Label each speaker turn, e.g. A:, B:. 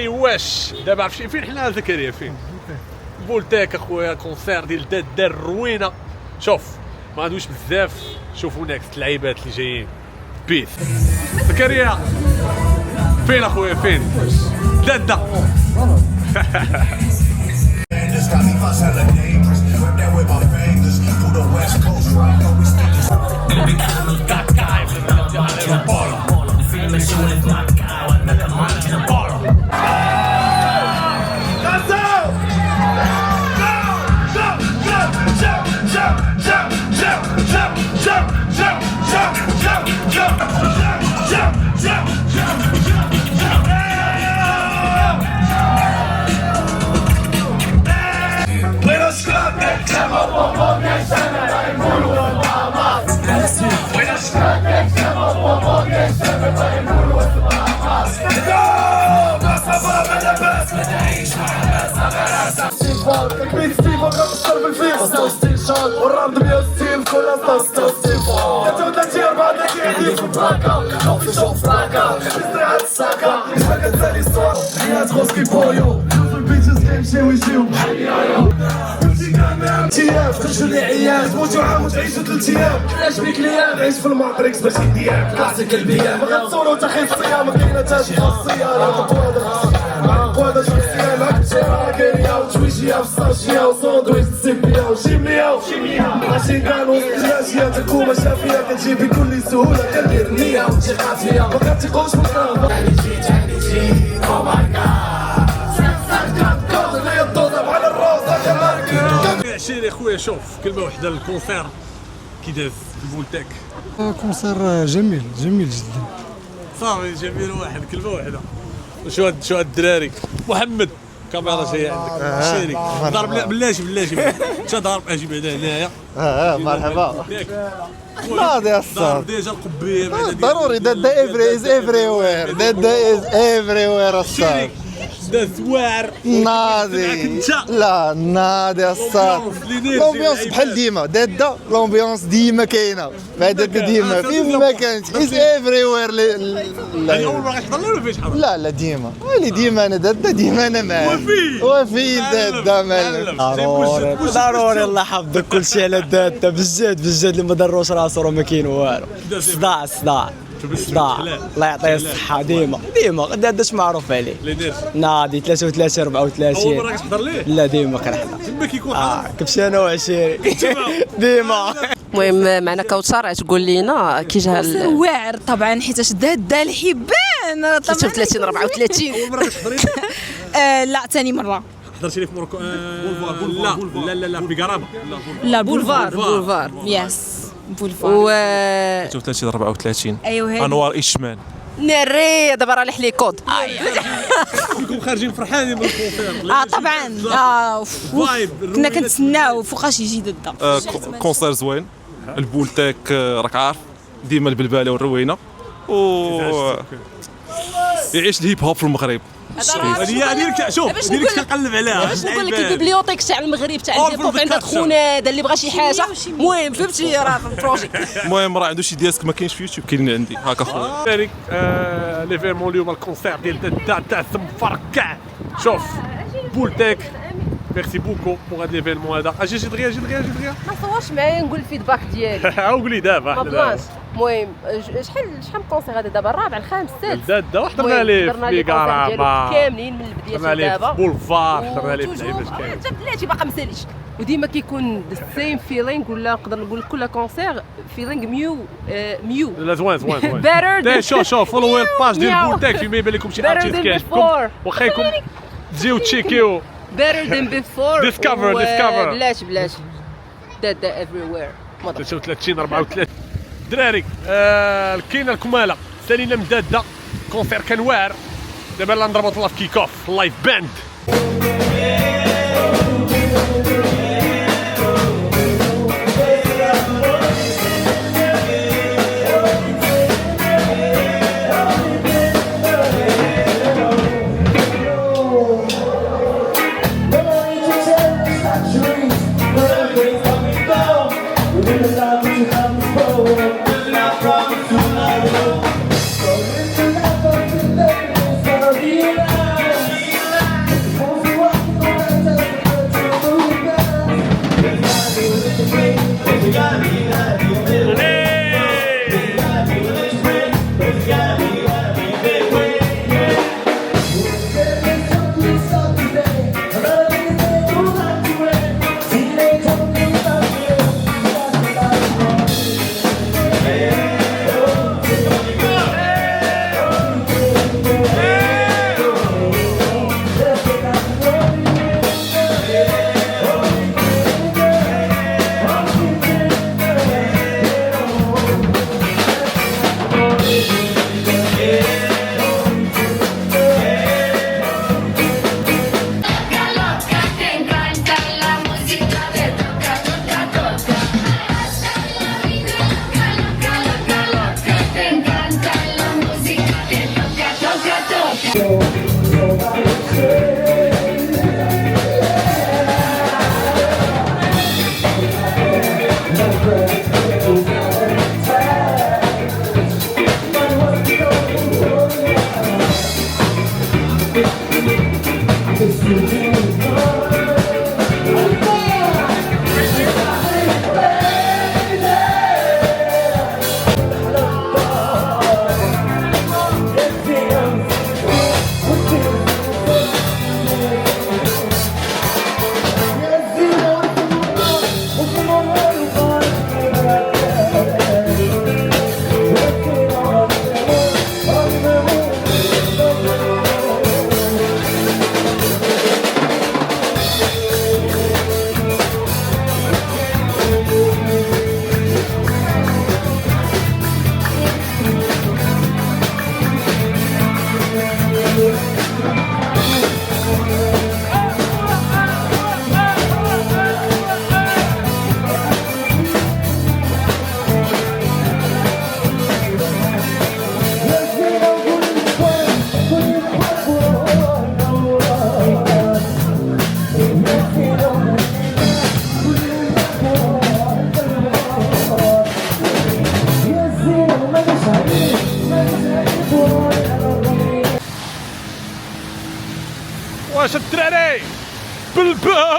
A: واش دابا عرفتي فين حنا زكريا فين بولتيك اخويا كونسير ديال داد الروينه. شوف ما غادوش بزاف، شوفوا نيكست اللعيبات اللي جايين. بيس زكريا فين اخويا فين دادا
B: خرجوا لي عيال تموتوا عام وتعيشوا 3 ايام. علاش بيك ليام عيش في الماتريكس باش كديام كلاسيك البيام. ما غتصوروا تا خير الصيام، ما كاينه تا شي خاصيه راه بوادا شخصيه معاك تشيرا كيريا وتويشيه وستاشيه وساندويتش سيبيه وشيميه ماشي كانوا جاشيه تكوما شافيه كتجيب بكل سهوله كندير نيه وثقات فيا ما كتثقوش في الكرامه. يعني جيت او ماي جاد على الروس
A: عشيري خويا. شوف كلمه واحده للكونسير كي داز في بولتيك.
C: كونسير جميل جميل جدا
A: صافي جميل. واحد كلمه واحده. شو هاد الدراري محمد كاميرا جايه عندك عشيري ضرب بلاش انت ضارب اجي بعدا هنايا.
D: مرحبا ناضي الصاد
A: ضرب ديجا القبيه
D: ضروري دادا از افري وير دادا از افري وير الصاد
A: دا زوار
D: ناضي لا ناضي الصاد لومبيونس بحال ديما دادا لومبيونس ديما كاينه مع دادا ديما فين ما كانت از افري وير.
A: يعني اول مره غتحضر ولا فاش حضر؟
D: لا ديما ولي ديما انا دادا ديما انا معاه وفي دادا معلم
E: ضروري الله يحفظك كلشي على دادا بجد اللي ما ضروش راسو راه ما كاين والو. صداع الله يعطيه الصحة ديما داداش معروف عليه. ناضي 33 34.
A: أول مرة كتحضر ليه؟
E: لا ديما كنحضر.
A: تما كيكون حاضر.
E: كبشي أنا وعشيري ديما.
F: المهم معنا كوثر تقول لينا كي جا
G: واعر طبعا حيتاش دادا الحبان
F: 33 34.
A: أول مرة كتحضري؟
G: لا ثاني مرة.
A: حضرتي لي في موروكو؟ لا في قرابة.
G: لا بولفار يس بولفار.
H: 33 34.
G: ايوه
H: انوار اشمان
F: ناري دابا راه لح لي كود.
A: كلكم خارجين فرحانين من الكونسير.
G: طبعا كنا كنتسناو فوقاش يجي دادا.
H: كونسير زوين. البولتيك راك عارف ديما البلباله والروينه يعيش الهيب هوب في المغرب.
A: هذه شوف هذيك كنقلب عليها.
F: باش نقول لك البيبليوتيك تاع المغرب تاع الهيب هوب عندها خونا دار اللي بغى شي حاجه. المهم فهمتي راه في البروجي.
H: المهم راه عنده شي ديسك ما كاينش في يوتيوب كاين عندي هكا خويا.
A: دارك ليفيرمون اليوم الكونسير ديال دادا تاع مفركع. شوف بولتيك ميرسي بوكو بوغ هاد ليفيرمون هذا. اجي دغيا
F: ما تصورش معايا نقول الفيدباك ديالي.
A: قولي دابا
F: ما بغاش. المهم شحال من كونسير هذا دابا الرابع الخامس السادس
A: دادا وحضرنا ليه في قرابه
F: كاملين من البدايه دابا
A: بولفار حضرنا ليه في اللعيبات كاملين.
F: انت بلاتي باقا مساليش وديما كيكون السيم فيلينغ ولا نقدر نقول كل كونسير فيلينغ ميو
A: لا زوين
F: better
A: شوف فولو الباج ديال بولتيك فيما يبان لكم شي ارتيست كاين واخا يكون تجيو تشيكيو
F: better than before.
A: discover
F: بلاش دادا everywhere.
A: 33 34 دراري. كاينه الكماله سالينا من دادا كونسير كان واعر. دابا لا نضربوا طلا في كيك اوف لايف باند. واش الدراري بالبال